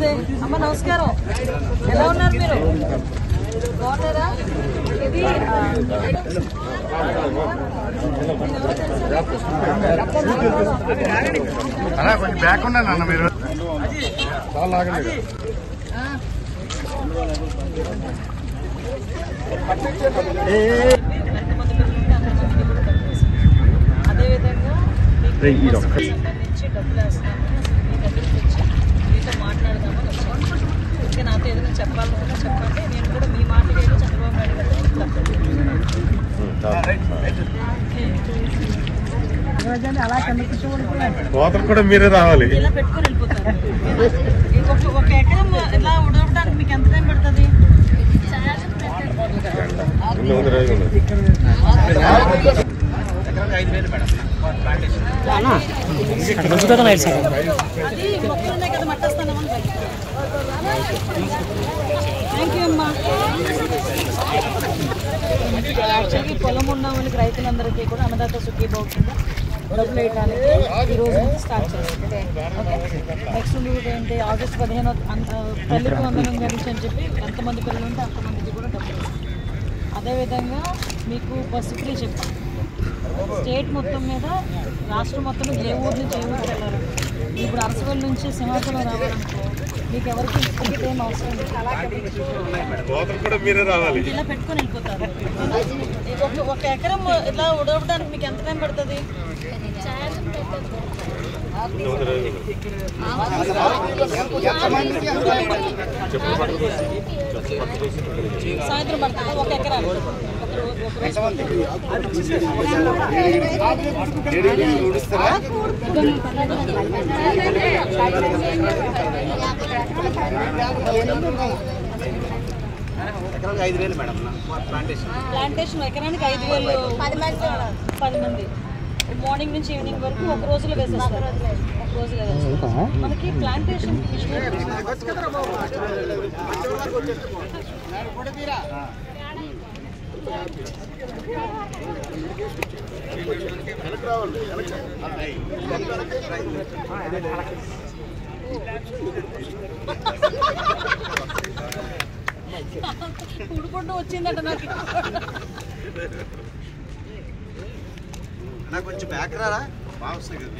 నమస్తే అమ్మ, నమస్కారం. ఎలా ఉన్నారు మీరు? బాగున్నారా? ఇది కొంచెం బ్యాక్ ఉన్నాను అన్న మీరు అదేవిధంగా సంబంధించి డబ్బులు వేస్తాము, మీ దగ్గరికి వచ్చి మీతో మాట్లాడదామని వచ్చాను. ఇంకా నాతో ఏదైనా చెప్పాలనుకున్నా చెప్పండి. నేను కూడా మీ మాట లేదు, చంద్రబాబు నాయుడు గారు కోతలు కూడా మీరే రావాలి. ఇలా పెట్టుకుని వెళ్ళిపోతారు. ఒక ఎకరం ఇలా ఉడవడానికి మీకు ఎంత టైం పడుతుంది? అది మొక్కలు ఉన్నాయి కదా, మట్టేస్తాను. థ్యాంక్ యూ అమ్మా. యాక్చువల్లీ పొలం ఉన్న వాళ్ళకి, రైతులందరికీ కూడా అన్నదాత సుఖీభావ కింద డబ్బులు వేయడానికి ఈ రోజు నుంచి స్టార్ట్ చేస్తుంది. ఓకే, నెక్స్ట్ రూట్ ఏంటి? ఆగస్టు 15 తల్లికి వందనం గురించి అని చెప్పి ఎంతమంది పిల్లలు ఉంటే అంతమందికి కూడా డబ్బులు వస్తుంది. అదేవిధంగా మీకు బస్సు ఫ్రీ చెప్పాను. స్టేట్ మొత్తం మీద, రాష్ట్రం మొత్తం మీద ఏ ఊరు నుంచి ఏ ఊరికి వెళ్ళాలి. ఇప్పుడు అరసవల్లి నుంచి సింహాచలం రావాలనుకో మీకు ఎవరికి టికెట్ ఏం అవసరం లేదు. ఇలా పెట్టుకొని వెళ్ళిపోతారు. ఒక ఎకరం ఇలా ఉడవడానికి మీకు ఎంత టైం పడుతుంది? సాయంత్రం పడుతుంది ఒక ఎకరాలు. ప్లాంటేషన్ ఎకరానికి 5,000. 10 మంది మార్నింగ్ నుంచి ఈవినింగ్ వరకు ఒక రోజులో వేసేస్తారు. ఒక రోజులో వేసేస్తారు. మనకి ప్లాంటేషన్ కూడుకుంటూ వచ్చిందట నాకు. కొంచెం బ్యాక్ రారా బాగా వస్తాయి కదా.